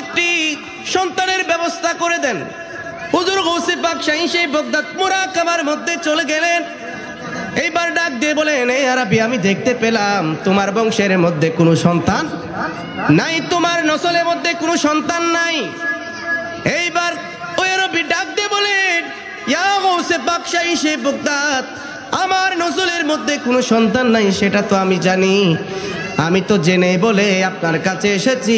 একটি সন্তানের ব্যবস্থা করে দেন। হুজুর গৌসে পাক শাহী সেই বগদাদ মুরাকাবার মধ্যে চলে গেলেন। এইবার ডাক দিয়ে বলেন, এই আরবি, আমি দেখতে পেলাম তোমার বংশের মধ্যে কোনো সন্তান নাই, তোমার নসলের মধ্যে কোনো সন্তান নাই। এইবার ওই আরবি ডাক দিয়ে বলেন, ইয়া গৌসে পাক শাহী সেই বগদাদ, আমার নসলের মধ্যে কোনো সন্তান নাই সেটা তো আমি জানি, আমি তো জেনে বলে আপনার কাছে এসেছি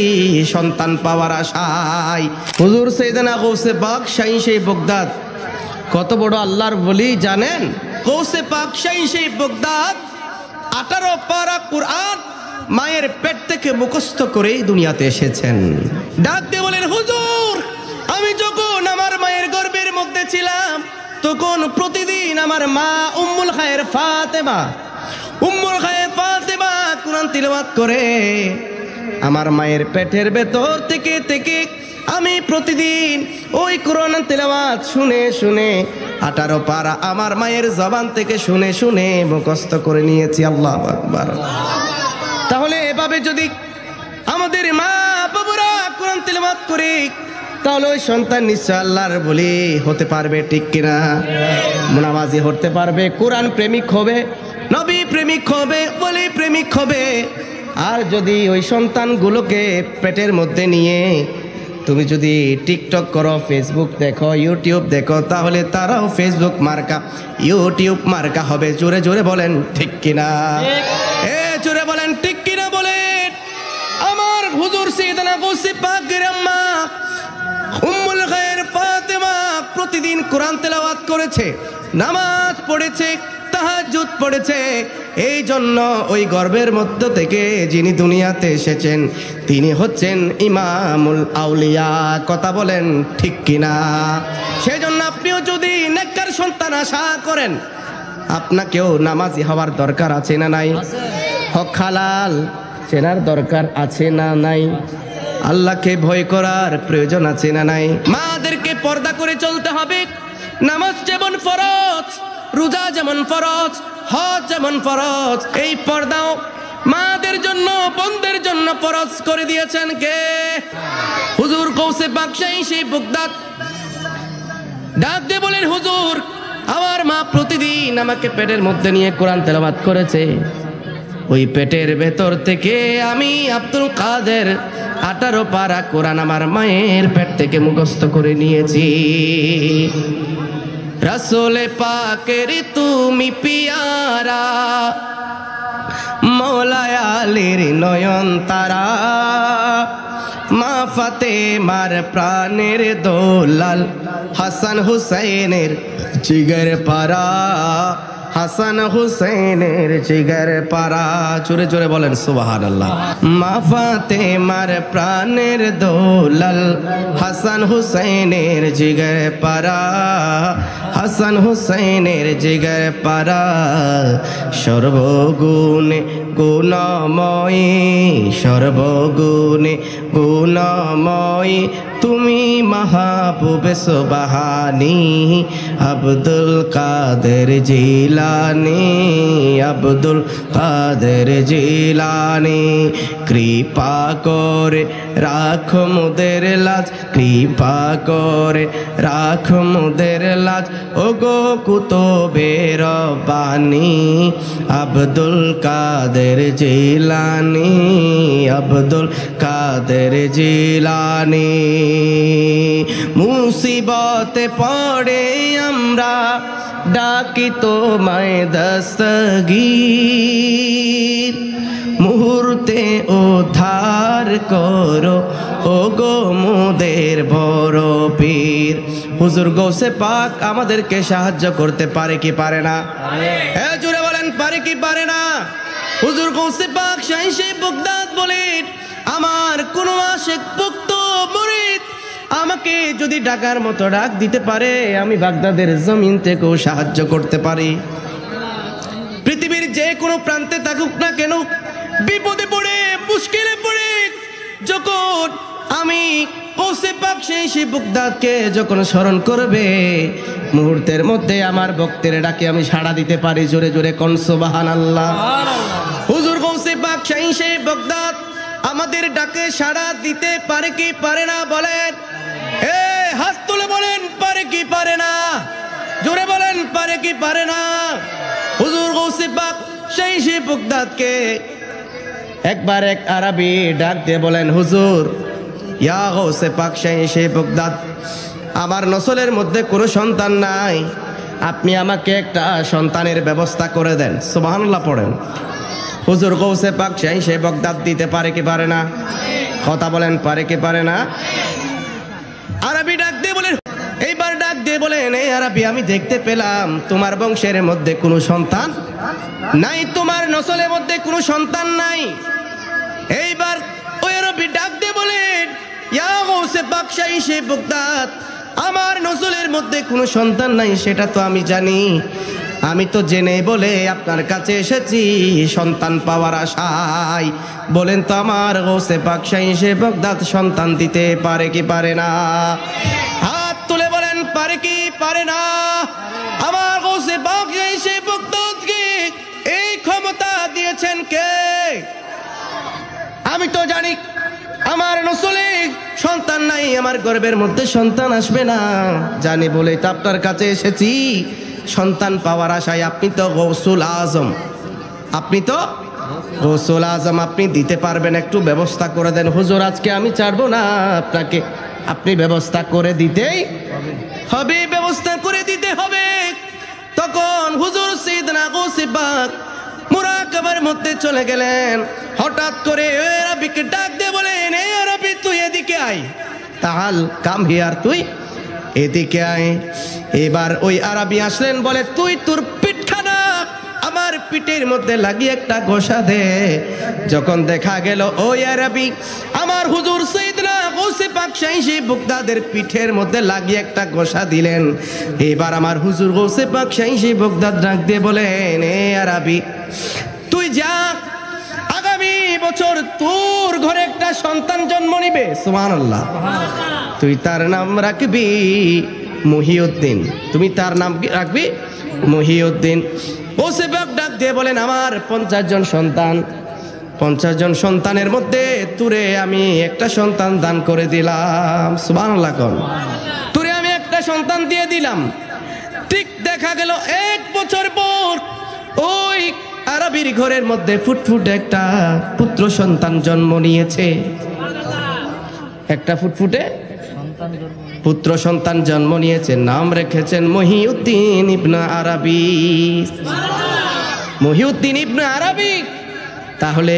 সন্তান পাওয়ার আশায়। হুজুর সাইয়েদনা গৌসে পাক শাহী সেই বগদাদ কত বড় আল্লাহর ওলি জানেন? গৌসে পাক শাহী সেই বগদাদ 18 পারা কুরআন মায়ের পেট থেকে মুখস্থ করে দুনিয়াতে এসেছেন। ডাক দিয়ে বলেন, হুজুর, আমি যখন আমার মায়ের গর্ভের মধ্যে ছিলাম তখন প্রতিদিন আমার মা উম্মুল খায়ের ফাতেমা কুরআন তিলাওয়াত করে। আমার মায়ের পেটের ভেতর থেকে থেকে আমি প্রতিদিন ওই কোরআন তিলাওয়াত শুনে শুনে 18 পারা আমার মায়ের জবান থেকে শুনে শুনে মুখস্থ করে নিয়েছি। আল্লাহু আকবার। তাহলে এভাবে যদি আমাদের মা বাবারা কোরআন তিলাওয়াত করে তাহলে ওই সন্তান নিশ্চয় আল্লাহর বলি হতে পারবে, ঠিক কিনা? নামাজি হতে পারবে, কোরআন প্রেমিক হবে, নবী প্রেমিক হবে, ওলি প্রেমিক হবে। আর যদি ওই সন্তানগুলোকে পেটের মধ্যে নিয়ে তুমি যদি টিকটক করো, ফেসবুক দেখো, ইউটিউব দেখো, তাহলে তারাও ফেসবুক মার্কা, ইউটিউব মার্কা হবে। জোরে জোরে বলেন ঠিক কিনা? জোরে বলেন ঠিক কিনা বলেন। আমার হুজুর সাইয়েদনা গৌসে পাকের আম্মা উম্মুল খায়ের ফাতেমা প্রতিদিন কোরআন তেলাওয়াত করেছে, নামাজ পড়েছে, তাহাজ্জুদ পড়েছে। এই জন্য ওই গর্ভের মধ্য থেকে যিনি দুনিয়াতে এসেছেন তিনি হচ্ছেন ইমামুল আউলিয়া। কথা বলেন ঠিক কিনা? সেই জন্য আপনিও যদি নেককার সন্তান আশা করেন, আপনাকেও নামাজি হওয়ার দরকার আছে না নাই? হক হালাল চেনার দরকার আছে না নাই? আল্লাহকে ভয় করার প্রয়োজন আছে না নাই? মাদেরকে পর্দা করে চলতে হবে। নামাজ যেমন ফরজ, রোজা যেমন ফরজ, হজ যেমন ফরজ, এই পর্দাও মাদের জন্য, বোনদের জন্য ফরজ করে দিয়েছেন কে? হুজুর গৌসে পাক শাহী সেই বগদাদ ডাক দিয়ে বলেন, হুজুর, আমার মা প্রতিদিন আমাকে পেটের মধ্যে নিয়ে কোরআন তেলাওয়াত করেছে। ওই পেটের ভেতর থেকে আমি আব্দুল কাদের 18 পারা কোরআন আমার মায়ের পেট থেকে মুখস্থ করে নিয়েছি। রাসূলে পাকের তুমি পিয়ারা, মওলা আলীর নয়ন তারা, মা ফাতেমার প্রাণের দোলাল, হাসান হুসাইনের জিগর পারা, হাসান হুসাইনের জিগর পারা। জোরে জোরে বলেন সুবহানাল্লাহ। মা ফাতেমার প্রাণের দোলাল, হাসান হুসাইনের জিগর পারা, হাসান হুসাইনের জিগর পারা। সর্বগুণে গুণময়ী, সর্বগুণে গুণময়ী তুমি মাহবুবে সুবহানী, আব্দুল কাদের জিলানী, আব্দুল কাদের জিলানী। কৃপা করে রাখো মোদের লাজ, কৃপা করে রাখো মোদের লাজ, ওগো কুতুবে রব্বানী, আব্দুল কাদের জিলানী, আব্দুল কাদের জিলানী। মুসিবতে পড়ে আমরা ডাকি তোমায় দস্তগীর, মুহূর্তে উদ্ধার করো ওগো মোদের বড় পীর। হুজুর গৌসে পাক আমাদেরকে সাহায্য করতে পারে কি পারে না? জোরে বলেন পারে কি পারে না? হুজুর গৌসে পাক শাহী সেই বগদাদ বলেন, আমার কোন আশিক ভক্ত মুরিদ আমাকে যদি ডাকার মতো ডাক দিতে পারে, আমি বাগদাদের জমিন থেকেও সাহায্য করতে পারি। পৃথিবীর যে কোনো প্রান্তে থাকুক না কেন, বিপদে পড়ে মুশকিলে পড়ে যখন আমি গৌসে পাক শাহী সেই বগদাদকে যখন স্মরণ করবে, মুহূর্তের মধ্যে আমার ভক্তের ডাকে আমি সাড়া দিতে পারি। জোরে জোরে কোন সুবহানাল্লাহ। হুজুর গৌসে পাক শাহী সেই বগদাদ আমাদের ডাকে সাড়া দিতে পারে কি পারে না বলেন? হাত তুলে বলেন পারে কি পারে না? জোরে বলেন পারে কি পারে না? হুজুর গৌসে পাক শাইখে বাগদাদকে একবার এক আরবি ডাক দিয়ে বলেন, হুজুর, ইয়া গৌসে পাক শাইখে বাগদাদ, আমার নসলের মধ্যে কোনো সন্তান নাই, আপনি আমাকে একটা সন্তানের ব্যবস্থা করে দেন। সুবহানাল্লাহ পড়েন। হুজুর গৌসে পাক শাইখে বাগদাদ দিতে পারে কি পারে না? কথা বলেন পারে কি পারে না? আরবি ডাক দিয়ে বলেন, এইবার ডাক দিয়ে বলেন, এই আরবি, আমি দেখতে পেলাম তোমার বংশের মধ্যে কোনো সন্তান নাই, তোমার নসলের মধ্যে কোনো সন্তান নাই। এইবার ওই আরবি ডাক দিয়ে বলেন, ইয়া গৌসে পাক শাইখে বাগদাদ, আমার নসলের মধ্যে কোনো সন্তান নাই সেটা তো আমি জানি, আমি তো জেনে বলে আপনার কাছে এসেছি সন্তান পাওয়ার আশায়। বলেন তো আমার গৌসে পাক শাইখে বাগদাদ সন্তান দিতে পারে কি পারে না? হাত তুলে বলেন পারে কি পারে না? আমার গৌসে পাক শাইখে বাগদাদকে এই ক্ষমতা দিয়েছেন কে? আমি তো জানি আমার নসলে সন্তান নাই, আমার গর্ভের মধ্যে সন্তান আসবে না, জানি বলেই তো আপনার কাছে এসেছি সন্তান পাওয়ার আশায়। আপনি তো গৌসুল আজম, আপনি তো গৌসুল আজম, আপনি দিতে পারবেন, একটু ব্যবস্থা করে দেন। হুজুর, আজকে আমি ছাড়বো না আপনাকে, আপনি ব্যবস্থা করে দিতেই হবে, ব্যবস্থা করে দিতে হবে। তখন হুজুর সাইয়েদনা গৌসে পাক মুরাকাবার মধ্যে চলে গেলেন। হঠাৎ করে ওই আরবিকে ডাক দিয়ে বলেন, এই আরবি, তুই এদিকে আয়, তাহাল কাম হিয়ার, তুই এদিকে আয়। এবার ওই আরবি আসলেন, বলে, তুই তোর পিঠখানা আমার পিঠের মধ্যে লাগিয়ে একটা ঘষা দে। যখন দেখা গেল ওই আরবি আমার হুজুর সাইয়েদনা গৌসে পাক শাইখে বাগদাদের পিঠের মধ্যে লাগিয়ে একটা ঘষা দিলেন। এবার আমার হুজুর গৌসে পাক শাইখে বাগদাদ ডাক দিয়ে বলেন, এ আরবি, তুই যা, আগামী বছর তোর ঘরে একটা সন্তান জন্ম নিবে। সুবহানাল্লাহ। তুই তার নাম রাখবি মহিউদ্দিন, তুমি তার নাম রাখবি মহিউদ্দিন। গৌসে পাক ডাক দিয়ে বলেন, আমার 50 জন সন্তান, 50 জন সন্তানের মধ্যে তুরে আমি একটা সন্তান দান করে দিলাম। সুবহানাল্লাহ কোন, তুরে আমি একটা সন্তান দিয়ে দিলাম। ঠিক দেখা গেল 1 বছর পর ওই আরবির ঘরের মধ্যে ফুটফুটে একটা পুত্র সন্তান জন্ম নিয়েছে। একটা ফুটফুটে পুত্র সন্তান জন্ম নিয়েছে, নাম রেখেছেন মহিউদ্দিন ইবনে আরবি। মহিউদ্দিন ইবনে আরবি। তাহলে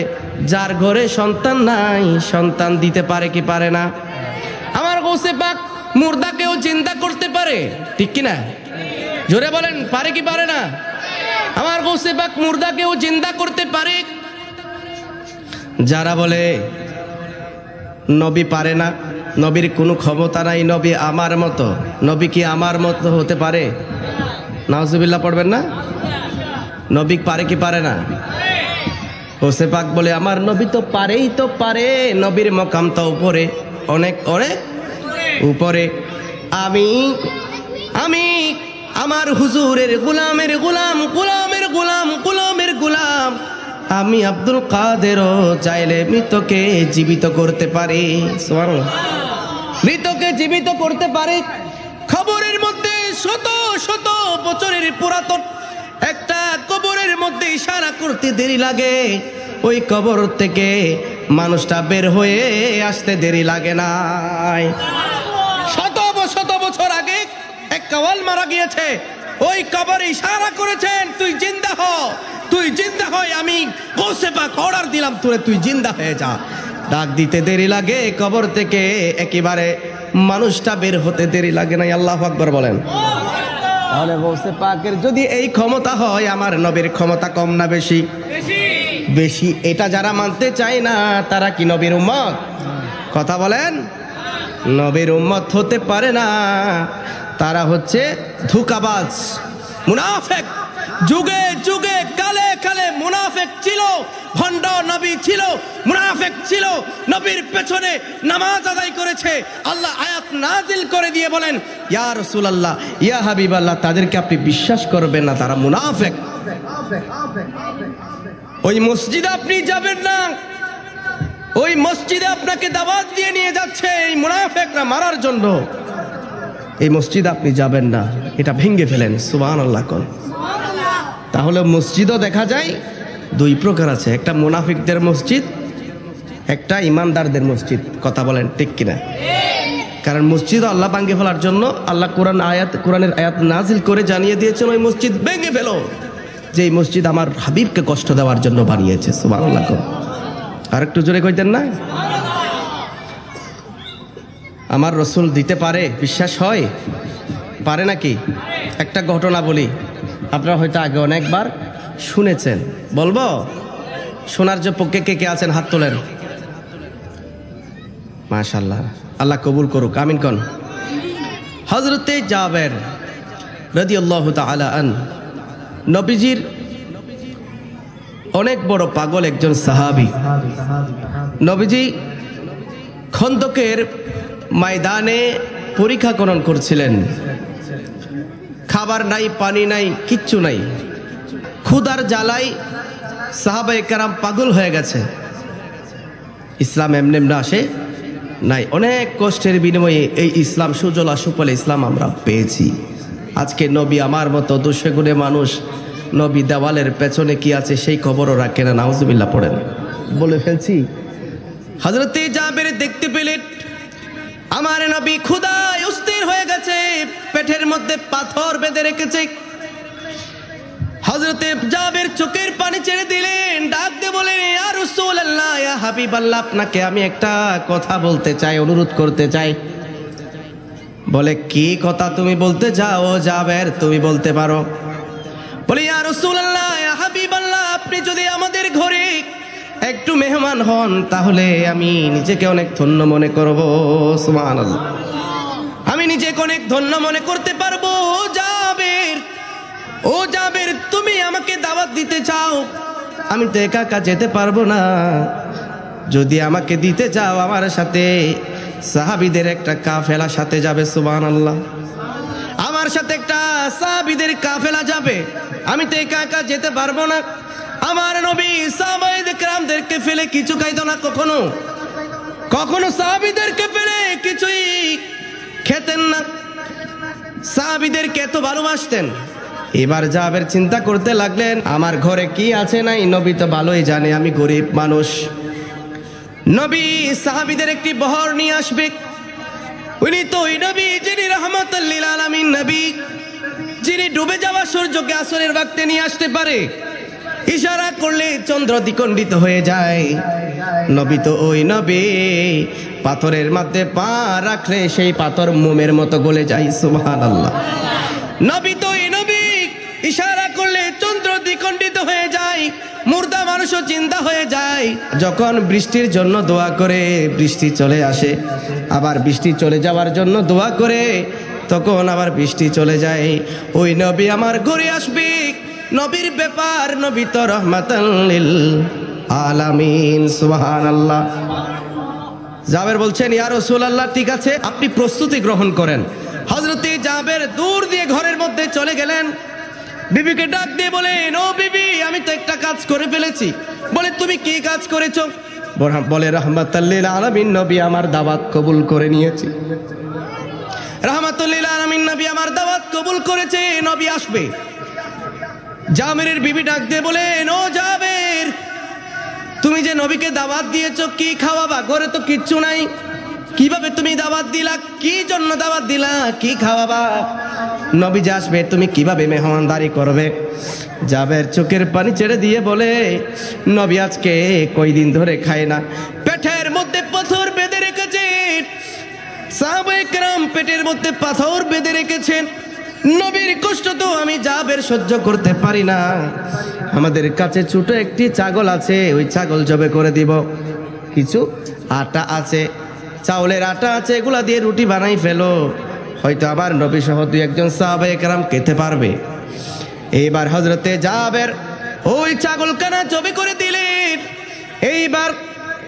যার ঘরে সন্তান নাই, সন্তান দিতে পারে কি পারে না? আমার গৌসে পাক মুর্দাকেও জিন্দা করতে পারে, ঠিক কি না? জোরে বলেন পারে কি পারে না? আমার গৌসে পাক মুর্দাকেও জিন্দা করতে পারে। যারা বলে নবী পারে না, নবীর কোনো ক্ষমতা নাই, নবী আমার মতো, নবী কি আমার মতো হতে পারে? নাউজুবিল্লাহ পড়বেন না? নবী পারে কি পারে না? গৌসে পাক বলে, আমার নবী তো পারেই তো পারে, নবীর মকাম তো উপরে, অনেক অনেক উপরে। আমি আমি আমার হুজুরের গোলামের গোলাম, গোলামের গোলাম, গোলামের গোলাম। আমি আব্দুল কাদেরও চাইলে মৃতকে জীবিত করতে পারি। সুবহানাল্লাহ। মৃতকে জীবিত করতে পারি। খবরের মধ্যে শত শত বছরের পুরাতন একটা কবরের মধ্যে ইশারা করতে দেরি লাগে, ওই কবর থেকে মানুষটা বের হয়ে আসতে দেরি লাগে নাই। শত শত বছর আগে এক কাওয়াল মারা গিয়েছে, ওই কবরে ইশারা করেছেন, তুই জিন্দা হ, তুই জিন্দা হয়, আমি গৌসে পাক অর্ডার দিলাম তোরে, তুই জিন্দা হয়ে যা। ডাক দিতে দেরি লাগে, কবর থেকে একেবারে মানুষটা বের হতে দেরি লাগে নাই। আল্লাহু আকবার বলেন। তাহলে গৌসে পাকের যদি এই ক্ষমতা হয়, আমার নবীর ক্ষমতা কম না বেশি? বেশি। এটা যারা মানতে চায় না তারা কি নবীর উম্মত? কথা বলেন। নবীর উম্মত হতে পারে না, তারা হচ্ছে ধোঁকাবাজ, মুনাফিক। যুগে যুগে কালে কালে মুনাফিক ছিল, ভণ্ড নবী ছিল, মুনাফিক ছিল, নবীর পেছনে নামাজ আদায় করেছে। আল্লাহ আয়াত নাজিল করে দিয়ে বলেন, ইয়া রাসূলুল্লাহ, ইয়া হাবিবাল্লাহ, তাদেরকে আপনি বিশ্বাস করবেন না, তারা মুনাফিক। ওই মসজিদে আপনি যাবেন না ওই মসজিদে আপনাকে দাওয়াত দিয়ে নিয়ে যাচ্ছে এই মুনাফিকরা মারার জন্য, এই মসজিদে আপনি যাবেন না, এটা ভেঙে ফেলেন। সুবহানাল্লাহ কোন। তাহলে মসজিদও দেখা যায় দুই প্রকার আছে, একটা মুনাফিকদের মসজিদ, একটা ইমানদারদের মসজিদ। কথা বলেন ঠিক কিনা? কারণ মসজিদ আল্লাহ ভাঙে ফেলার জন্য আল্লাহ কোরআনের আয়াত নাজিল করে জানিয়ে দিয়েছেন ওই মসজিদ ভেঙে ফেলো, যে এই মসজিদ আমার হাবিবকে কষ্ট দেওয়ার জন্য বানিয়েছে। সুবহানাল্লাহ। আর একটু জোরে কইতেন না? আমার রসুল দিতে পারে, বিশ্বাস হয়? পারে নাকি? একটা ঘটনা বলি, আপনারা হয়তো আগে অনেকবার শুনেছেন, বলবো? শোনার যে পক্ষে কে কে আছেন হাত তোলেন। মাশাআল্লাহ, আল্লাহ কবুল করুক, আমিন কোন। হযরতে জাবের রাদিয়াল্লাহু তাআলা আন, নবীজির অনেক বড় পাগল একজন সাহাবী। নবীজি খন্দকের ময়দানে পরীক্ষা করণ করছিলেন, খাবার নাই, পানি নাই, কিচ্ছু নাই, ক্ষুধার জ্বালাই সাহাবায়ে কেরাম পাগল হয়ে গেছে। ইসলাম এমনি এমনি আসে নাই, অনেক কষ্টের বিনিময়ে এই ইসলাম সুজলা সুফল ইসলাম আমরা পেয়েছি। আজকে নবী আমার মতো 200 গুণে মানুষ, নবী দেওয়ালের পেছনে কি আছে সেই খবরও রাখে না। নাউজুবিল্লাহ পড়েন, বলে ফেলছি। হযরতে জাবের দেখতে পেলেন আমার নবী ক্ষুধায় অস্থির হয়ে গেছে, পেটের মধ্যে পাথর বেঁধে রেখেছে। হযরতে জাবের চোখের পানি ছেড়ে দিলেন, ডাক দিয়ে বলেন, ইয়া রাসূলুল্লাহ, ইয়া হাবিবাল্লাহ, আপনাকে আমি একটা কথা বলতে চাই, অনুরোধ করতে চাই। বলে, কি কথা তুমি বলতে চাও জাবের? তুমি বলতে পারো। বলে, ইয়া রাসূলুল্লাহ, ইয়া হাবিবাল্লাহ, আপনি যদি আমাদের ঘরে একটু মেহমান হন তাহলে আমি নিজেকে অনেক ধন্য মনে করব। সুবহানাল্লাহ। আমি নিজেকে অনেক ধন্য মনে করতে পারবো। জাবের, ও জাবের, তুমি আমাকে দাওয়াত দিতে চাও? আমি তো একা একা যেতে পারবো না, যদি আমাকে দিতে চাও আমার সাথে সাহাবীদের একটা কাফেলা সাথে যাবে। সুবহানাল্লাহ। আমার সাথে একটা সাহাবীদের কাফেলা যাবে, আমি তো একা একা যেতে পারবো না। আমার নবী সাহাবায়ে কেরামদেরকে ফেলে কিছু খাইতো না, কখনো কখনো সাহাবীদেরকে ফেলে কিছুই খেতেন না, সাহাবীদেরকে এত ভালোবাসতেন। এবার জাবের চিন্তা করতে লাগলেন, আমার ঘরে কি আছে নাই নবী তো ভালোই জানে, আমি গরিব মানুষ। নবী সাহাবীদের একটি বহর নিয়ে আসবে, উনি তো ওই নবী যিনি রাহমাতুল লিল আলামিন নবী, যিনি ডুবে যাওয়া সূর্যকে আসরের ওয়াক্তে নিয়ে আসতে পারে। ইশারা করলে চন্দ্র দ্বিখণ্ডিত হয়ে যায়। নবী তো ওই নবী, পাথরের মধ্যে পা রাখলে সেই পাথর মোমের মতো গলে যায়। সুবহানাল্লাহ। নবী তো ওই নবী, ইশারা করলে চন্দ্র দ্বিখণ্ডিত হয়ে যায়, মুর্দা মানুষও জিন্দা হয়ে যায়। যখন বৃষ্টির জন্য দোয়া করে বৃষ্টি চলে আসে, আবার বৃষ্টি চলে যাওয়ার জন্য দোয়া করে, তখন আবার বৃষ্টি চলে যায়। ওই নবী আমার ঘরে আসবে। নবীর ব্যাপার, নবী তো রাহমাতাল লিল আলামিন। সুবহানাল্লাহ। জাবের বলছেন, ইয়া রাসূলুল্লাহ, ঠিক আছে, আপনি প্রস্তুতি গ্রহণ করেন। হযরতে জাবের দূর দিয়ে ঘরের মধ্যে চলে গেলেন, বিবিকে ডাক দিয়ে বলেন, ও বিবি, আমি তো একটা কাজ করে ফেলেছি। বলে, তুমি কি কাজ করেছো? বলে, রাহমাতাল লিল আলামিন নবী আমার দাওয়াত কবুল করে নিয়েছি। রাহমাতুল লিল আলামিন নবী আমার দাওয়াত কবুল করেছে, নবী আসবে। জাবেরের বিবি ডাক দিয়ে বলেন, ও জাবের, তুমি যে নবীকে দাওয়াত দিয়েছো, কি খাওয়াবা? ঘরে তো কিচ্ছু নাই, কিভাবে তুমি দাওয়াত দিলা? কি জন্য দাওয়াত দিলা? কি খাওয়াবা? নবী যে আসবে, তুমি কিভাবে মেহমানদারি করবে? জাবের চোখের পানি ছেড়ে দিয়ে বলে, নবী আজকে কয়দিন ধরে খায় না, পেটের মধ্যে পাথর বেঁধে রেখেছে। সাহাবায়ে কেরাম পেটের মধ্যে পাথর বেঁধে রেখেছেন। নবীর কষ্ট তো আমি জাবের সহ্য করতে পারি না। আমাদের কাছে ছোট একটি ছাগল আছে, ওই ছাগল জবে করে দিব। কিছু আটা আছে, চাউলের আটা আছে, এগুলা দিয়ে রুটি বানাই ফেলো, হয়তো আবার নবী সহ 2-1 সাহাবায়ে কেরাম খেতে পারবে। এইবার হযরতে জাবের ওই ছাগলখানা জবে করে দিলেন। এইবার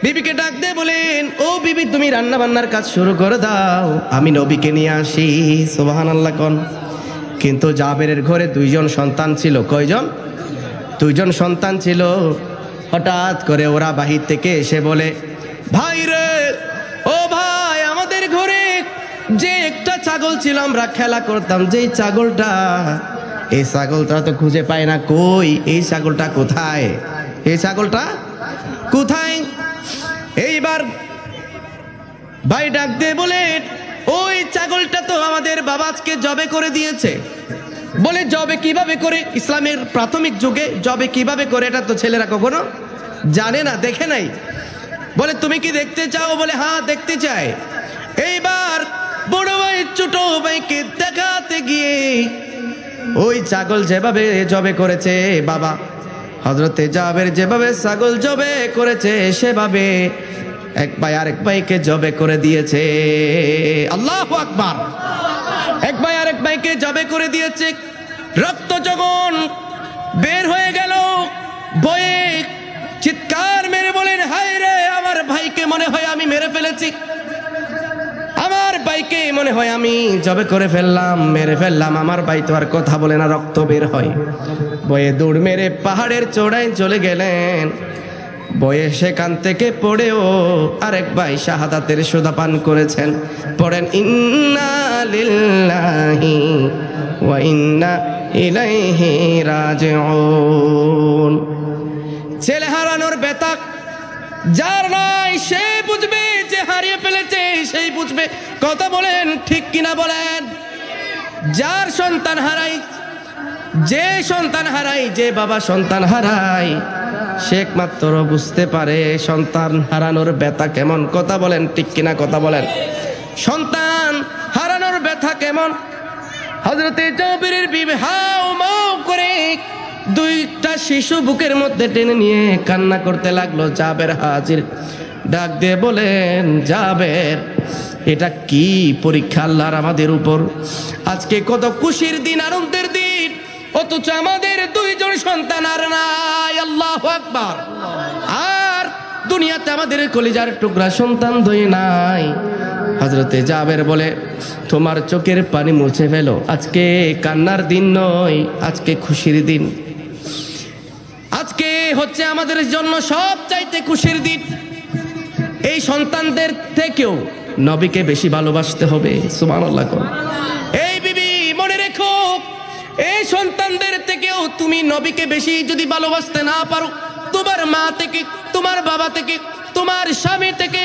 বিবিকে ডাক দিয়ে বলেন, ও বিবি, তুমি রান্না বান্নার কাজ শুরু করে দাও, আমি নবীকে নিয়ে আসি। সুবহানাল্লাহ কোন। কিন্তু জাবেরের ঘরে 2জন সন্তান ছিল। কয়জন? 2জন সন্তান ছিল। হঠাৎ করে ওরা বাহির থেকে এসে বলে, ভাই রে, ও ভাই, আমাদের ঘরে যে একটা ছাগল ছিল, আমরা খেলা করতাম, যেই ছাগলটা, এই ছাগলটা তো খুঁজে পায় না। কই এই ছাগলটা কোথায়? এই ছাগলটা কোথায়? এইবার ভাই ডাক দিয়ে বলে, ওই ছাগলটা তো আমাদের বাবা আজকে জবে করে দিয়েছে। বলে জবে কিভাবে করে? ইসলামের প্রাথমিক যুগে জবে কিভাবে করে এটা তো ছেলেরা কখনো জানে না, দেখে নাই। বলে তুমি কি দেখতে চাও? বলে হ্যাঁ দেখতে চাই। এইবার বড় ভাই ছোট ভাইকে দেখাতে গিয়ে ওই ছাগল যেভাবে জবে করেছে, বাবা হযরতে জাবের যেভাবে ছাগল জবে করেছে, সেভাবে এক ভাই আরেক ভাইকে জবে করে দিয়েছে। আল্লাহু আকবার। এক ভাই আরেক ভাইকে জবে করে দিয়েছে। রক্ত যখন বের হয়ে গেল, ভয়ে চিৎকার মেরে বলেন, হায় রে, আমার ভাইকে মনে হয় আমি মেরে ফেলেছি, আমার ভাইকে মনে হয় আমি জবে করে ফেললাম, মেরে ফেললাম। আমার ভাই তো আর কথা বলে না, রক্ত বের হয়। ভয়ে দৌড় মেরে পাহাড়ের চূড়ায় চলে গেলেন। বয়ে সেখান থেকে পড়েও আরেক ভাই শাহাদাতের সুধা পান করেছেন। পড়েন ইন্না লিল্লাহি ওয়া ইন্না ইলাইহি রাজিউন। ছেলে হারানোর ব্যথা যার নাই সে বুঝবে, যে হারিয়ে ফেলেছে সেই বুঝবে। কথা বলেন ঠিক কিনা বলেন? যার সন্তান হারাই, যে সন্তান হারাই, যে বাবা সন্তান হারাই, সে একমাত্র বুঝতে পারে সন্তান হারানোর ব্যথা কেমন। কথা বলেন ঠিক কিনা? কথা বলেন। সন্তান হারানোর ব্যথা কেমন? হযরতে জাবেরের বিবি হাউ মাউ করে দুইটা শিশু বুকের মধ্যে টেনে নিয়ে কান্না করতে লাগলো। জাবের হাজির, ডাক দিয়ে বলেন, জাবের, এটা কি পরীক্ষা আল্লাহর আমাদের উপর? আজকে কত খুশির দিন, আনন্দের দিন, অথচ আমাদের দুইজন সন্তান আর নাই। আল্লাহু আকবার। আর দুনিয়াতে আমাদের কলিজার টুকরা সন্তান দুই নাই। হযরতে জাবের বলে, তোমার চোখের পানি মুছে ফেলো, আজকে কান্নার দিন নয়, আজকে খুশির দিন। আজকে হচ্ছে আমাদের জন্য সবচাইতে খুশির দিন। এই সন্তানদের থেকেও নবীকে বেশি ভালোবাসতে হবে। সুবহানাল্লাহ। এই বিবি মনে রেখো, এই সন্তানদের থেকেও তুমি নবীকে বেশি যদি ভালোবাসতে না পারো, তোমার মা থেকে, তোমার বাবা থেকে, তোমার স্বামী থেকে,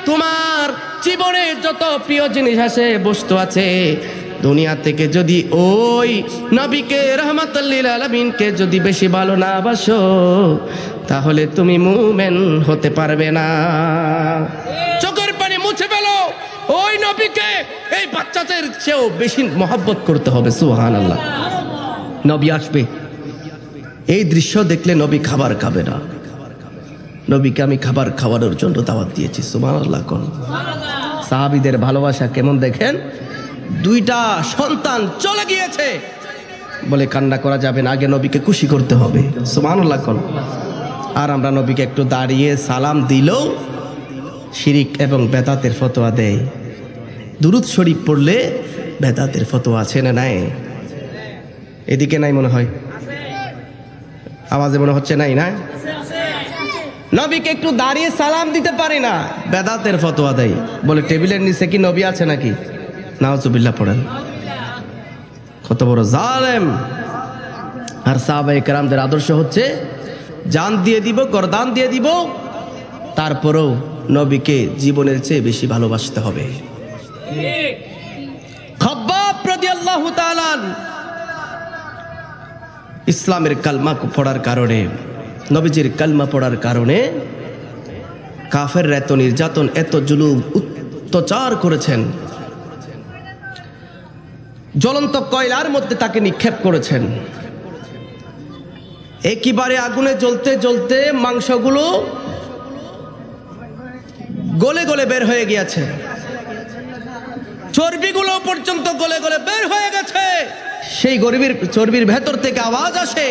তোমার জীবনে যত প্রিয় জিনিস আছে, বস্তু আছে, দুনিয়া থেকে যদি ওই নবীকে রাহমাতুল লিল আলামিনকে যদি বেশি ভালো না বাসো, তাহলে তুমি মুমিন হতে পারবে না। চোখের পানি মুছে ফেলো, ওই নবীকে এই বাচ্চাদের চেয়েও বেশি মহব্বত করতে হবে। সুবহানাল্লাহ। নবী আসবে, এই দৃশ্য দেখলে নবী খাবার খাবে না। নবীকে আমি খাবার খাওয়ানোর জন্য দাওয়াত দিয়েছি। সুবহানাল্লাহ। কোন সাহাবীদের ভালোবাসা কেমন দেখেন। দুইটা সন্তান চলে গিয়েছে বলে কান্না করা যাবে না, আগে নবীকে খুশি করতে হবে। সুবহানাল্লাহ। কোন আর আমরা নবীকে একটু দাঁড়িয়ে সালাম দিলেও শিরিক এবং বেদাতের ফতোয়া দেয়। দুরূদ শরীফ পড়লে বেদাতের ফতোয়া আছে না নাই? এদিকে নাই মনে হয়, আওয়াজে মনে হচ্ছে নাই না? নবীকে একটু দাঁড়িয়ে সালাম দিতে পারি না, বেদাতের ফতোয়া দেয়। বলে টেবিলের নিচে কি নবী আছে নাকি? নাউজুবিল্লাহ পড়েন। কত বড় জালেম। আর সাহাবায়ে কেরামদের আদর্শ হচ্ছে জান দিয়ে দিব, গরদান দিয়ে দিব, তারপরেও নবীকে জীবনের চেয়ে বেশি ভালোবাসতে হবে। খাব্বাব রাদিয়াল্লাহু তাআলা ইসলামের কালমা পড়ার কারণে, নবীজির কালমা পড়ার কারণে কাফেররা এত নির্যাতন, এত জুলুম, অত্যাচার করেছেন। জ্বলন্ত কয়লার মধ্যে তাকে নিক্ষেপ করেছেন। একেবারে আগুনে জ্বলতে জ্বলতে মাংসগুলো গলে গলে বের হয়ে গিয়েছে, চর্বিগুলো পর্যন্ত গলে গলে বের হয়ে গেছে। সেই গরিবের চর্বির ভেতর থেকে আওয়াজ আসে,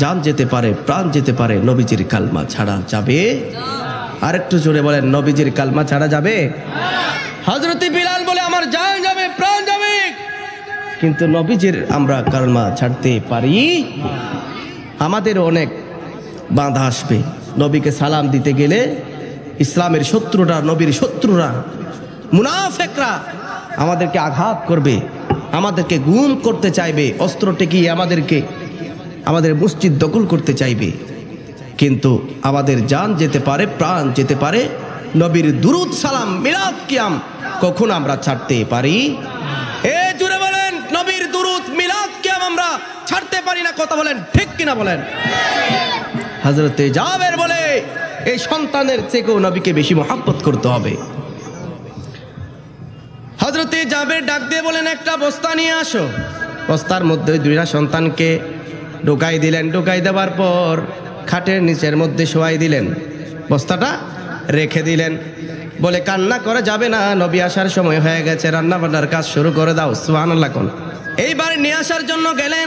জান যেতে পারে, প্রাণ যেতে পারে, নবীজির কালমা ছাড়া যাবে? আরেকটু জোরে বলেন, নবীজির কালমা ছাড়া যাবে? হযরত বিলাল বলে, আমার জান যাবে, প্রাণ যাবে, কিন্তু নবীজির আমরা কালমা ছাড়তে পারি? আমাদের অনেক বাধা আসবে। নবীকে সালাম দিতে গেলে ইসলামের শত্রুরা, নবীর শত্রুরা, মুনাফিকরা আমাদেরকে আঘাত করবে, আমাদেরকে গুম করতে চাইবে, অস্ত্র টেকিয়ে আমাদের মসজিদ দখল করতে চাইবে। কিন্তু আমাদের জান যেতে পারে, প্রাণ যেতে পারে, নবীর দুরুদ সালাম মিলাদ কিয়াম কখন আমরা ছাড়তে পারি? জুড়ে বলেন, নবীর দুরুদ মিলাদ কিয়াম আমরা ছাড়তে পারি না। কথা বলেন ঠিক কিনা বলেন? হযরতে জাবের বলে এই সন্তানের থেকেও নবীকে বেশি মহব্বত করতে হবে। হযরতে জাবের ডাক দিয়ে বলেন, একটা বস্তা নিয়ে আসো। বস্তার মধ্যে দুইটা সন্তানকে ঢুকাই দিলেন। ঢুকাই দেওয়ার পর খাটের নিচের মধ্যে শোয়াই দিলেন, বস্তাটা রেখে দিলেন। বলে কান্না করে যাবে না, নবী আসার সময় হয়ে গেছে, রান্না বান্নার কাজ শুরু করে দাও। সুবহানাল্লাহ কোন। এইবার নিয়ে আসার জন্য গেলেন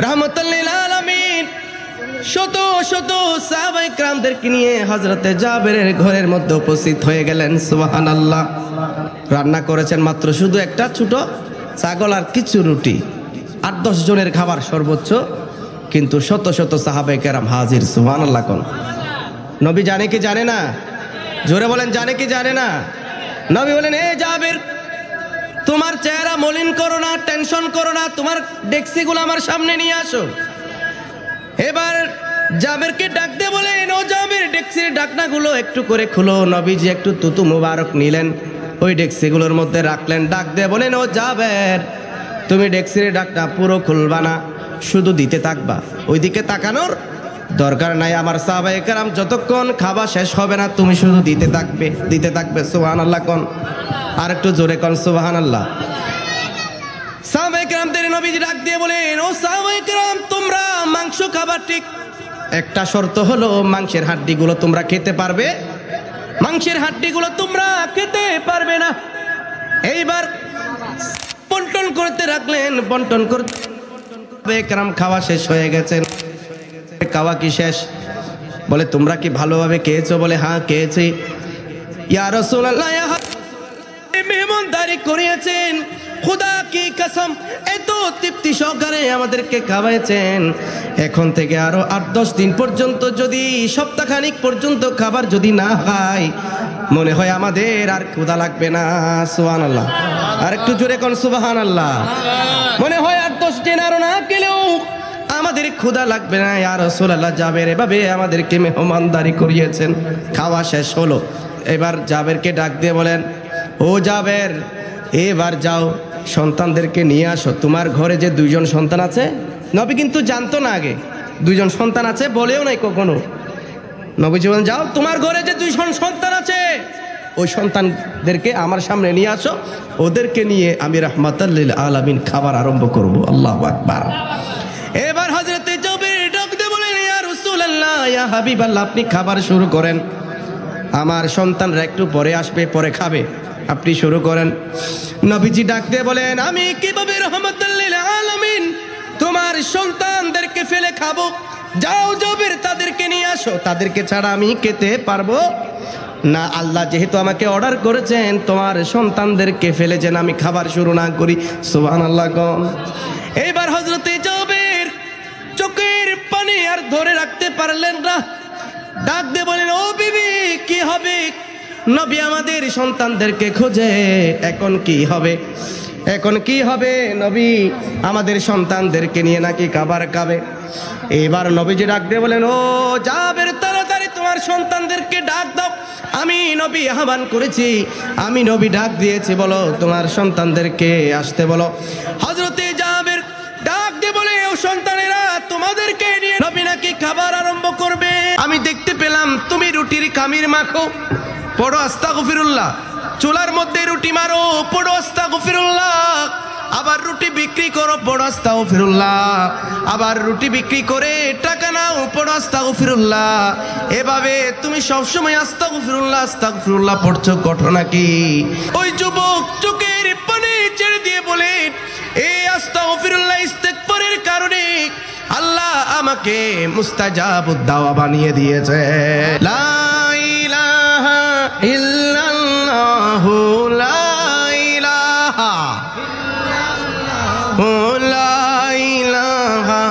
রাহমাতুল লিল আলামিন। শত শত সাহাবায়ে কেরামদেরকে নিয়ে হযরতে জাবেরের ঘরের মধ্যে উপস্থিত হয়ে গেলেন। সুবহানাল্লাহ। রান্না করেছেন মাত্র শুধু একটা ছোট ছাগল আর কিছু রুটি, 8-10 জনের খাবার সর্বোচ্চ, কিন্তু শত শত সাহাবায়ে কেরাম হাজির। সুবহানাল্লাহ কোন। নবী জানে কি জানে না? জোরে বলেন, জানে কি জানে না? নবী বলেন, এ জাবের, তোমার চেহারা মলিন করো না, টেনশন করো না, তোমার ডেক্সিগুলো আমার সামনে নিয়ে আসো। এবার জাবেরকে ডাক দিয়ে বলেন, ও জাবের, ডেক্সির ঢাকনাগুলো একটু করে খুলো। নবীজি একটু তুতু মুবারক নিলেন, ওই ডেক্সিগুলোর মধ্যে রাখলেন। ডাক দিয়ে বলেন, ও জাবের, তুমি ডেক্সির ঢাকনা পুরো খুলবা না, শুধু দিতে থাকবা, ওইদিকে তাকানোর দরকার নাই। আমার সাহাবায়ে কেরাম যতক্ষণ খাওয়া শেষ হবে না, তুমি শুধু দিতে থাকবে। সুবহানাল্লাহ কোন। আর একটু জোরে কোন সুবহানাল্লাহ। সাহাবায়ে কেরামদের নবীজি ডাক দিয়ে বলেন, ও সাহাবায়ে কেরাম, তোমরা মাংস খাবার ঠিক, একটা শর্ত হলো মাংসের হাড্ডিগুলো তোমরা খেতে পারবে, মাংসের হাড্ডিগুলো তোমরা খেতে পারবে না। এইবার বন্টন করতে রাখলেন, বন্টন করতে কেরাম খাওয়া শেষ হয়ে গেছেন। খাওয়া কি শেষ? বলে তোমরা কি ভালোভাবে খেয়েছো? বলে হ্যাঁ খেয়েছি। ইয়া রাসূলুল্লাহ, মেহমানদারি করিয়েছেন, খোদা কি কসম, এত তৃপ্তি সহকারে আমাদেরকে খাওয়াইছেন, এখন থেকে আরো 8-10 দিন পর্যন্ত, যদি সপ্তাহখানিক পর্যন্ত খাবার যদি না খাই, মনে হয় আমাদের আর ক্ষুধা লাগবে না। সুবহানাল্লাহ। আর একটু জোরে কোন সুবহানাল্লাহ। মনে হয় 8-10 দিন আরো না গেলেও আমাদের ক্ষুধা লাগবে না। ইয়া রাসূলুল্লাহ, জাবের এভাবে আমাদেরকে মেহমানদারি করিয়েছেন। খাওয়া শেষ হলো। এবার জাবেরকে ডাক দিয়ে বলেন, ও জাবের, এবার যাও সন্তানদেরকে নিয়ে আসো। তোমার ঘরে যে 2 জন সন্তান আছে, নবী কিন্তু জানতো না আগে 2 জন সন্তান আছে, বলেও নাই কখনো। নবীজি বলেন, যাও তোমার ঘরে যে 2 জন সন্তান আছে, ওই সন্তানদেরকে আমার সামনে নিয়ে আসো, ওদেরকে নিয়ে আমি রাহমাতাল লিল আলামিন খাবার আরম্ভ করব। আল্লাহু আকবার। এবার হযরতে জাবের ডাক দিয়ে বলেন, ইয়া রাসূলুল্লাহ, ইয়া হাবিবাল্লাহ, আপনি খাবার শুরু করেন, আমার সন্তানরা একটু পরে আসবে, পরে খাবে, আপনি শুরু করেন। নবীজি ডাক দিয়ে বলেন, আমি কিভাবে রাহমাতুল লিল আলামিন তোমার সন্তানদেরকে ফেলে খাবো? যাও জাবের, তাদেরকে নিয়ে আসো, তাদেরকে ছাড়া আমি খেতে পারবো না। আল্লাহ যেহেতু আমাকে অর্ডার করেছেন তোমার সন্তানদেরকে ফেলে যেন আমি খাবার শুরু না করি। সুবহানাল্লাহ। এইবার হযরতে জাবের চোখের পানি আর ধরে রাখতে পারলেন না, ডাক দিয়ে বলেন, ও বিবি, কি হবে? নবী আমাদের সন্তানদেরকে খোঁজে, এখন কি হবে? এখন কি হবে? নবী আমাদের সন্তানদেরকে নিয়ে নাকি খাবার খাবে। এবার নবীজি ডাক দিয়ে বলেন, ও জাবের, তাড়াতাড়ি তোমার সন্তানদেরকে ডাক দাও, আমি নবী আহ্বান করেছি, আমি নবী ডাক দিয়েছি, বলো তোমার সন্তানদেরকে আসতে বলো। হযরতে জাবের ডাক দিয়ে বলে, ও সন্তানেরা, তোমাদেরকে নিয়ে নবী নাকি খাবার আরম্ভ করবে। আমি দেখতে পেলাম তুমি রুটির খামির মাখো, পড়ো আস্তাগফিরুল্লাহ, চুলার মধ্যে রুটি মারো, পড়ো আস্তাগফিরুল্লাহ, আবার রুটি বিক্রি করো, পড়ো আস্তাগফিরুল্লাহ, আবার রুটি বিক্রি করে টাকা নাও, পড়ো আস্তাগফিরুল্লাহ। এভাবে তুমি সবসময় আস্তাগফিরুল্লাহ আস্তাগফিরুল্লাহ পড়ছো, ঘটনা কি? ওই যুবক চোখের পানি ছেড়ে দিয়ে বলে, এই আস্তাগফিরুল্লাহ ইস্তেগফারের কারণে আল্লাহ আমাকে মুস্তাজাবুদ দাওয়া বানিয়ে দিয়েছে। লা ইলাহা ইল্লাল্লাহু, লা ইলাহা ইল্লাল্লাহু, লা ইলাহা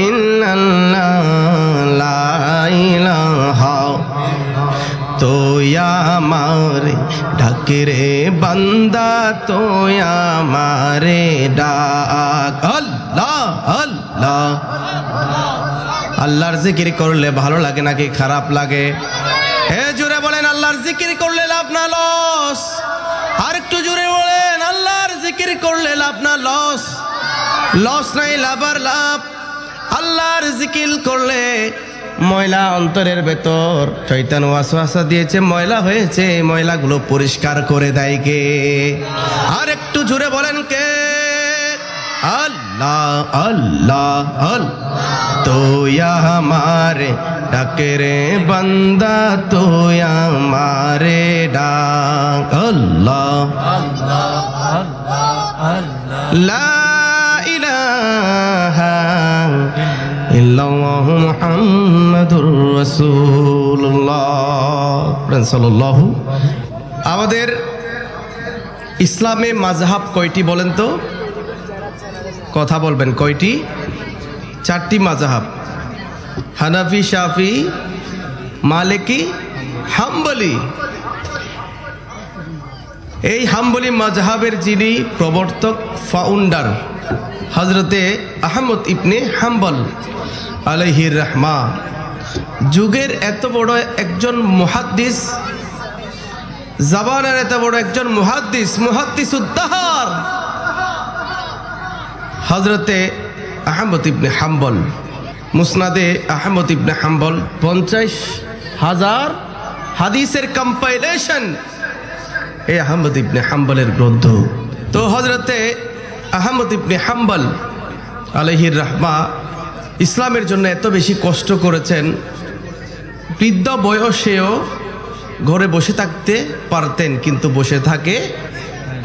ইল্লাল্লাহ, লা ইলাহা। তো আমারে ডাকে রে বান্দা তো আমারে ডাক। আল্লাহ আল্লাহ। আল্লাহর জিকির করলে ভালো লাগে নাকি খারাপ লাগে? হে জোরে বলেন আল্লাহর জিকির করলে লাভ না লস? আর একটু জোরে বলেন আল্লাহর জিকির করলে লাভ না লস? লস নাই, লাভ আর লাভ। আল্লাহর জিকির করলে ময়লা অন্তরের ভেতর শয়তান ওয়াসওয়াসা দিয়েছে, ময়লা হয়েছে, ময়লাগুলো পরিষ্কার করে দেয় কে? আর একটু জোরে বলেন কে? আল্লাহ আল্লাহ আল্লাহ। তো আমারে ডাকে রে বান্দা তো আমারে ডাক। আল্লাহ লা ইলাহা ইল্লাল্লাহু মুহাম্মাদুর রাসূলুল্লাহ সাল্লাল্লাহু। আমাদের ইসলামে মাযহাব কয়টি বলেন তো? কথা বলবেন কয়টি? 4টি মাযহাব, হানাফি, শাফি, মালিকি, হাম্বলি। এই হাম্বলি মাযহাবের যিনি প্রবর্তক, ফাউন্ডার, হযরতে আহমদ ইবনে হাম্বল আলাইহির রাহমা। যুগের এত বড় একজন মুহাদ্দিস, জামানার এত বড় একজন মুহাদ্দিস, মুহাদ্দিসুদ্দাহর হযরতে আহমদ ইবনে হাম্বল। মুসনাদে আহমদ ইবনে হাম্বল 50,000 হাদিসের কম্পাইলেশন এই আহমদ ইবনে হাম্বলের গ্রন্থ। তো হযরতে আহমদ ইবনে হাম্বল আলাইহির রাহমা ইসলামের জন্য এত বেশি কষ্ট করেছেন, বৃদ্ধ বয়সেও ঘরে বসে থাকতে পারতেন, কিন্তু বসে থাকে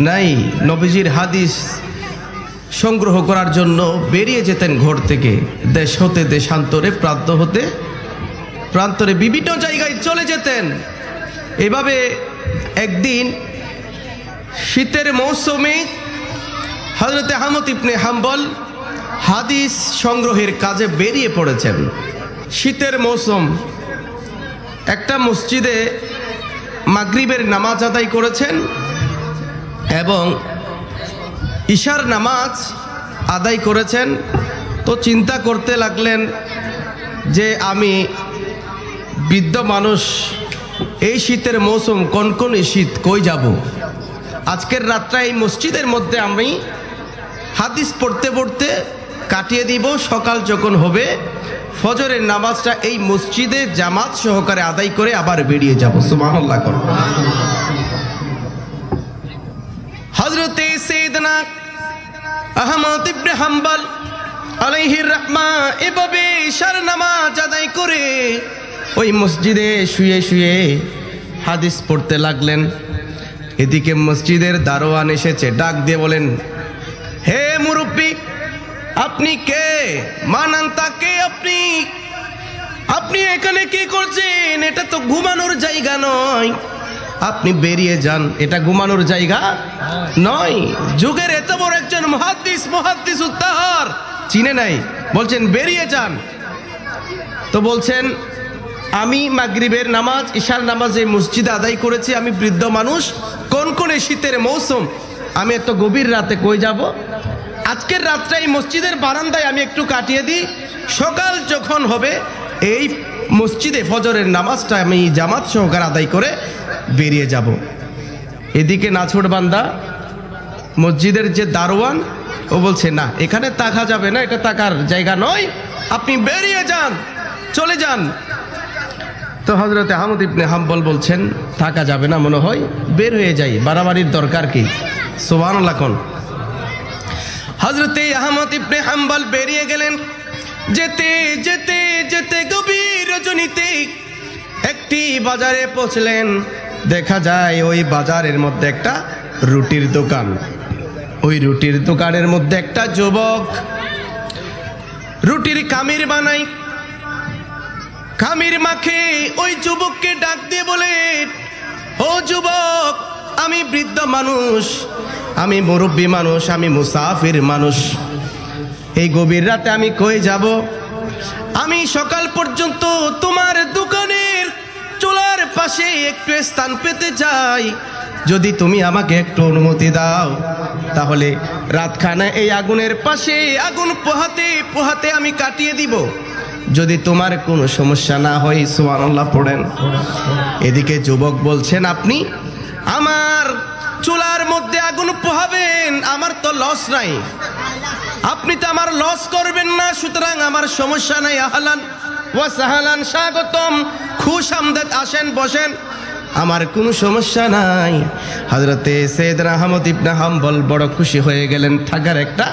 নাই। নবীজির হাদিস সংগ্রহ করার জন্য বেরিয়ে যেতেন ঘর থেকে, দেশ হতে দেশান্তরে, প্রান্ত হতে প্রান্তরে, বিভিন্ন জায়গায় চলে যেতেন। এভাবে একদিন শীতের মৌসুমে হযরতে আহমদ ইবনে হাম্বল হাদিস সংগ্রহের কাজে বেরিয়ে পড়েছেন। শীতের মৌসুম, একটা মসজিদে মাগরিবের নামাজ আদায় করেছেন এবং ইশার নামাজ আদায় করেছেন। তো চিন্তা করতে লাগলেন যে আমি বৃদ্ধ মানুষ, এই শীতের মৌসুম, কনকনে শীত, কই যাব? আজকের রাতটা এই মসজিদের মধ্যে আমি হাদিস পড়তে পড়তে কাটিয়ে দিব। সকাল যখন হবে ফজরের নামাজটা এই মসজিদে জামাত সহকারে আদায় করে আবার বেরিয়ে যাব। সুবহানাল্লাহ। হযরতে সাইয়েদনা আহমদ ইবনে হাম্বল আলাইহির রাহমা এভাবে ইশার নামাজ আদায় করে ওই মসজিদে শুয়ে শুয়ে হাদিস পড়তে লাগলেন। এদিকে মসজিদের দারোয়ান এসেছে, ডাক দিয়ে বলেন, হে মুরব্বি, আপনি কে? মানান তাকে। আপনি এখানে কি করছেন? এটা তো ঘুমানোর জায়গা নয়, আপনি বেরিয়ে যান, এটা ঘুমানোর জায়গা নয়। যুগের এত বড় একজন মুহাদ্দিসুদ্দাহর চিনে নাই, বলছেন বেরিয়ে যান। তো বলছেন, আমি মাগরিবের নামাজ, ইশার নামাজ এই মসজিদে আদায় করেছি, আমি বৃদ্ধ মানুষ, কনকনে শীতের মৌসুম, আমি এত গভীর রাতে কই যাব? আজকের রাতটা এই মসজিদের বারান্দায় আমি একটু কাটিয়ে দিই, সকাল যখন হবে এই মসজিদে ফজরের নামাজটা আমি জামাত সহকারে আদায় করে বেরিয়ে যাব। এদিকে নাছোড় বান্দা মসজিদের যে দারোয়ান, ও বলছে, না, এখানে তাকা যাবে না, এটা তাকার জায়গা নয়, আপনি বেরিয়ে যান, চলে যান। তো হযরতে আহমদ ইবনে হাম্বল বলছেন, থাকা যাবে না মনে হয়, বের হয়ে যাই, বাড়াবাড়ির দরকার কি? সুবহানাল্লাহ। হযরতে আহমদ ইবনে হাম্বল বেরিয়ে গেলেন। যেতে যেতে যেতে গভীর রজনীতে একটি বাজারে পৌঁছলেন। দেখা যায় ওই বাজারের মধ্যে একটা রুটির দোকান। ওই রুটির দোকানের মধ্যে একটা যুবক রুটির কামির বানায়, খামির মাখে। ওই যুবককে ডাক দিয়ে বলে, ও যুবক, আমি বৃদ্ধ মানুষ, আমি মুরব্বী মানুষ, আমি মুসাফির মানুষ, এই গভীর রাতে আমি কই যাব? আমি সকাল পর্যন্ত তোমার দোকানের চুলার পাশে একটু স্থান পেতে চাই, যদি তুমি আমাকে একটু অনুমতি দাও তাহলে রাতখানা এই আগুনের পাশে আগুন পোহাতে পোহাতে আমি কাটিয়ে দিব, যদি তোমার কোনো সমস্যা না হয়। সুবহানাল্লাহ পড়েন। এদিকে যুবক বলছেন, আপনি আমার চুলার মধ্যে আগুন পোহাবেন, আমার তো লস নাই, আপনি তো আমার লস করবেন না, সুতরাং আমার সমস্যা নাই। আহলান ওয়া সাহলান, স্বাগতম, খুশ আমদেদ, আসেন বসেন, আমার কোনো সমস্যা নাই। হযরতে সাইয়েদনা আহমদ ইবনে হাম্বল বড় খুশি হয়ে গেলেন, থাকার একটা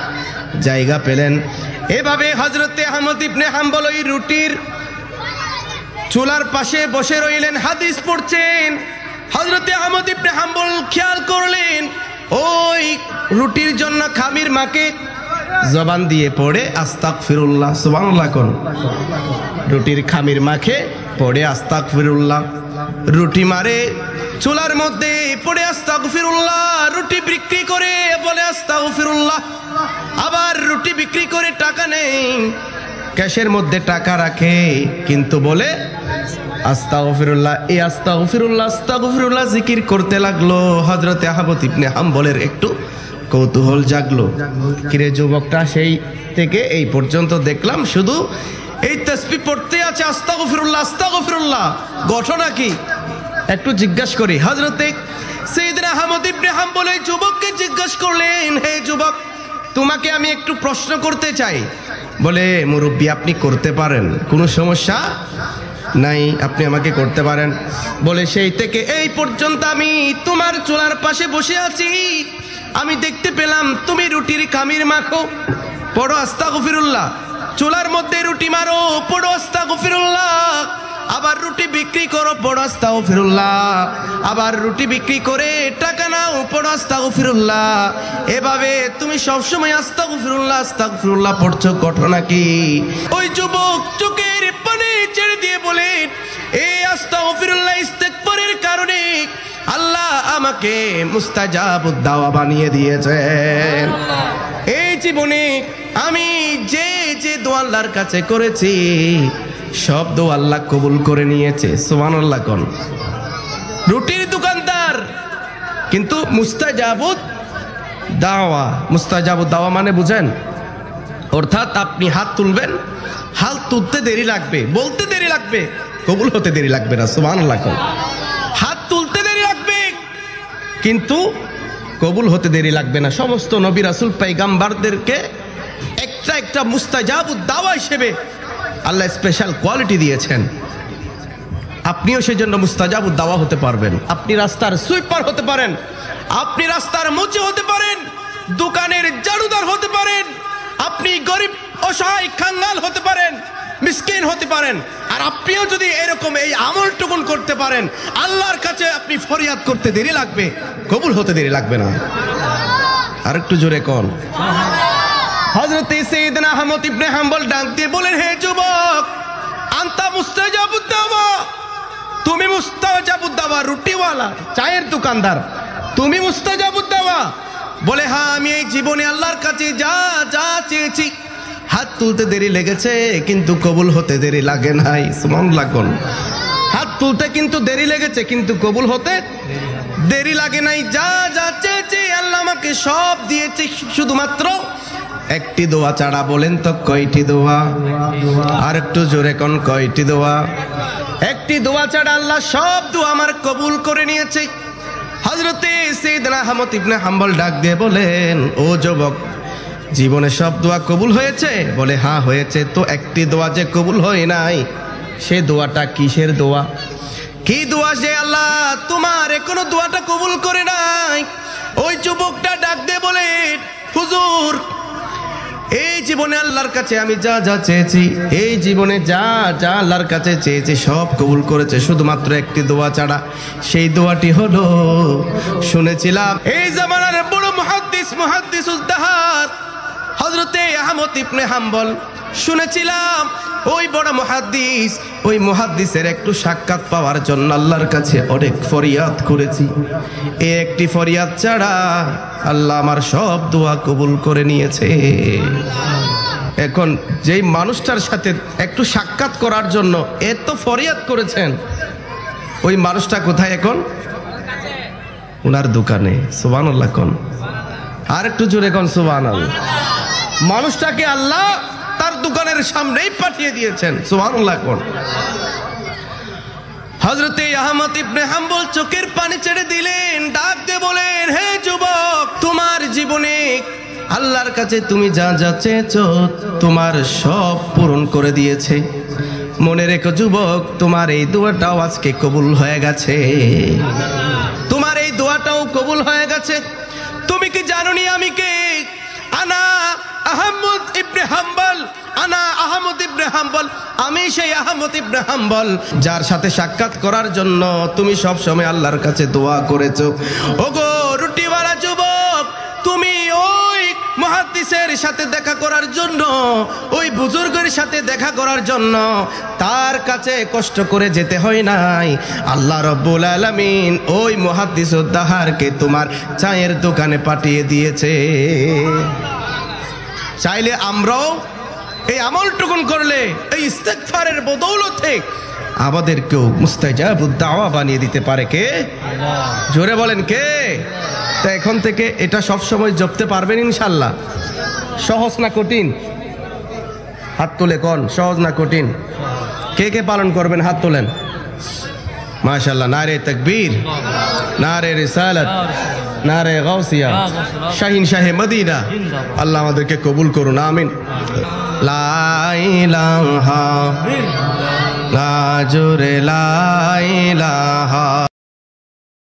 জায়গা পেলেন। এভাবে হযরতে আহমদ ইবনে হাম্বল ওই রুটির চুলার পাশে বসে রইলেন, হাদিস পড়ছেন। হযরতে আহমদ ইবনে হাম্বল খেয়াল করলেন ওই রুটির জন্য খামির মাকে জবান দিয়ে পড়ে আস্তাগফিরুল্লাহ, সুবহানাল্লাহ কোন, রুটির খামির মাখে পড়ে আস্তাগফিরুল্লাহ, রুটি মারে চুলার মধ্যে পড়ে আস্তাগফিরুল্লাহ, রুটি বিক্রি করে বলে আস্তাগফিরুল্লাহ, আবার রুটি বিক্রি করে টাকা নেই, ক্যাশের মধ্যে টাকা রাখে কিন্তু বলে আস্তাগফিরুল্লাহ। এই আস্তাগফিরুল্লাহ আস্তাগফিরুল্লাহ জিকির করতে লাগলো। হযরতে আহমদ ইবনে হাম্বলের একটু কৌতূহল জাগলো, কিরে যুবকটা সেই থেকে এই পর্যন্ত দেখলাম শুধু এই তাসবিহ পড়তে আছে, আস্তাগফিরুল্লাহ আস্তাগফিরুল্লাহ, ঘটনা কি একটু জিজ্ঞাসা করি। হযরতে সাইয়েদনা আহমদ ইবনে হাম্বল এই যুবককে জিজ্ঞাসা করলেন, হে যুবক, তোমাকে আমি একটু প্রশ্ন করতে চাই। বলে, মুরব্বী আপনি করতে পারেন, কোনো সমস্যা নাই, আপনি আমাকে করতে পারেন। বলে, সেই থেকে এই পর্যন্ত আমি তোমার চুলার পাশে বসে আছি, আমি দেখতে পেলাম তুমি রুটির খামির মাখো, পড়ো আস্তাগফিরুল্লাহ, চুলার মধ্যে রুটি মারো, পড়ো আস্তাগফিরুল্লাহ, আবার রুটি বিক্রি করো, পড়ো আস্তাগফিরুল্লাহ, আবার রুটি বিক্রি করে টাকা নাও, পড়ো আস্তাগফিরুল্লাহ, এভাবে তুমি সবসময় আস্তাগফিরুল্লাহ আস্তাগফিরুল্লাহ পড়ছো, ঘটনা কি? ওই যুবক চোখের পানি ছেড়ে দিয়ে বলে, এই আস্তাগফিরুল্লাহ ইস্তেগফারের কারণে আল্লাহ আমাকে মুস্তাজাবুদ দাওয়া বানিয়ে দিয়েছেন। এই জীবনে আমি যে যে দোয়া আল্লাহর কাছে করেছি সব দোয়া আল্লাহ কবুল করে নিয়েছে। সুবহানাল্লাহ কোন। রুটির দোকানদার কিন্তু মুস্তাজাবুদ দাওয়া, মুস্তাজাবুদ দাওয়া মানে বুঝেন, অর্থাৎ আপনি হাত তুলবেন, হাত তুলতে দেরি লাগবে, বলতে দেরি লাগবে, কবুল হতে দেরি লাগবে না। সুবহানাল্লাহ কোন। হাত তুলতে দেরি লাগবে কিন্তু কবুল হতে দেরি লাগবে না। সমস্ত নবী রাসূল পয়গম্বরদেরকে একটা একটা মুস্তাজাবুদ দাওয়া হিসেবে আল্লাহ স্পেশাল কোয়ালিটি দিয়েছেন। আপনিও সেই জন্য মুস্তাজাবুদ দাওয়া হতে পারবেন। আপনি রাস্তার সুইপার হতে পারেন, আপনি রাস্তার মুচি হতে পারেন, দোকানের জারুদার হতে পারেন, আপনি গরিব অসহায় খাঙ্গাল হতে পারেন, মিসকিন হতে পারেন, আর আপনিও যদি এরকম এই আমলটুকুন করতে পারেন, আল্লাহর কাছে আপনি ফরিয়াদ করতে দেরি লাগবে, কবুল হতে দেরি লাগবে না। আর একটু জোরে কোন। হযরত সাইয়েদনা আহমদ ইবনে হাম্বল ডাক দিয়ে বলেন, হে যুবক, আনতা মুস্তাজাবুদ দাওয়া, তুমি মুস্তাজাবুদ দাওয়া, রুটিওয়ালা চায়ের দোকানদার, তুমি মুস্তাজাবুদ দাওয়া? বলে, হ্যাঁ, আমি এই জীবনে আল্লাহর কাছে যা যা চেয়েছি হাত তুলতে দেরি লেগেছে কিন্তু কবুল হতে দেরি লাগে নাই। সুবহানাল্লাহ কোন। হাত তুলতে কিন্তু দেরি লেগেছে কিন্তু কবুল হতে দেরি লাগে নাই। যা যা চেয়েছি আল্লাহ আমাকে সব দিয়েছে, শুধুমাত্র একটি দোয়া ছাড়া। বলেন তো কয়টি দোয়া? আর একটু জোরে কোন, কয়টি দোয়া? একটি দোয়া ছাড়া আল্লাহ সব দোয়া আমার কবুল করে নিয়েছে। হযরতে সাইয়েদনা আহমদ ইবনে হাম্বল ডাক দিয়ে বলেন, ও যুবক, জীবনে সব দোয়া কবুল হয়েছে? বলে, হ্যাঁ হয়েছে। তো একটি দোয়া যে কবুল হয় নাই, সে দোয়াটা কিসের দোয়া? কি দোয়া যে আল্লাহ তোমার এখনো দোয়াটা কবুল করে নাই? ওই যুবকটা ডাক দিয়ে বলে, হুজুর, এই জীবনে আল্লাহর কাছে আমি যা যা চেয়েছি, এই জীবনে যা যা আল্লাহর কাছে চেয়েছি সব কবুল করেছে, শুধুমাত্র একটি দোয়া ছাড়া। সেই দোয়াটি হলো, শুনেছিলাম এই জামানার বড় মুহাদ্দিসুদ দাহার হযরতে আহমদ ইবনে হাম্বল, শুনেছিলাম ওই বড় মুহাদ্দিস, ওই মুহাদ্দিসের একটু সাক্ষাৎ পাওয়ার জন্য আল্লাহর কাছে অনেক ফরিয়াদ করেছি। এই একটি ফরিয়াদ ছাড়া আল্লাহ আমার সব দোয়া কবুল করে নিয়েছে। এখন যেই মানুষটার সাথে একটু সাক্ষাৎ করার জন্য এত ফরিয়াদ করেছেন, ওই মানুষটা কোথায় এখন? ওনার দোকানে। সুবহানাল্লাহ কোন, আর একটু জোরে কোন সুবহানাল্লাহ। মানুষটাকে আল্লাহ তার দোকানের সামনেই পাঠিয়ে দিয়েছেন। সুবহানাল্লাহ কোন। হযরতে আহমদ ইবনে হাম্বল চোখের পানি ছেড়ে দিলেন, ডাক দিয়ে বলেন, হে যুবক, তোমার জীবনে আল্লাহর কাছে তুমি যা যা চেয়েছো তোমার সব পূরণ করে দিয়েছে। মনে রেখো যুবক, তোমার এই দোয়াটাও আজকে কবুল হয়ে গেছে। তোমার এই দোয়াটাও কবুল হয়ে গেছে। তুমি কি জানোনি আমি কে? আনা আহমদ ইবনে হাম্বল, আনা আহমদ ইবনে হাম্বল, আমি সেই আহমদ ইবনে হাম্বল যার সাথে সাক্ষাৎ করার জন্য তুমি সব সময় আল্লাহর কাছে দোয়া করেছো। ওগো রুটিওয়ালা যুবক, তুমি ওই মুহাদ্দিসের সাথে দেখা করার জন্য, ওই বুজুর্গের সাথে দেখা করার জন্য তার কাছে কষ্ট করে যেতে হয় নাই। আল্লাহ রাব্বুল আলামিন ওই মুহাদ্দিস উদ্দাহারকে তোমার চায়ের দোকানে পাঠিয়ে দিয়েছে। চাইলে আমরাও এই আমলটুকুন করলে, এই ইস্তেগফারের বদৌলতে আমাদেরকেও মুস্তাজাবুদ দাওয়া বানিয়ে দিতে পারে কে? জোরে বলেন কে? তা এখন থেকে এটা সব সময় জপতে পারবেন ইনশাআল্লাহ। সহজ না কঠিন? হাত তুলে কোন, সহজ না কঠিন? কে কে পালন করবেন হাত তোলেন। মাশাআল্লাহ, নারে তাকবীর, নারে রিসালাত, নারে গাউসিয়া, শাহিন শাহে মদিনা। আল্লাহ আমাদেরকে কবুল করুন, আমিন। লা ইলাহা, লা জোরে লা ইলাহা।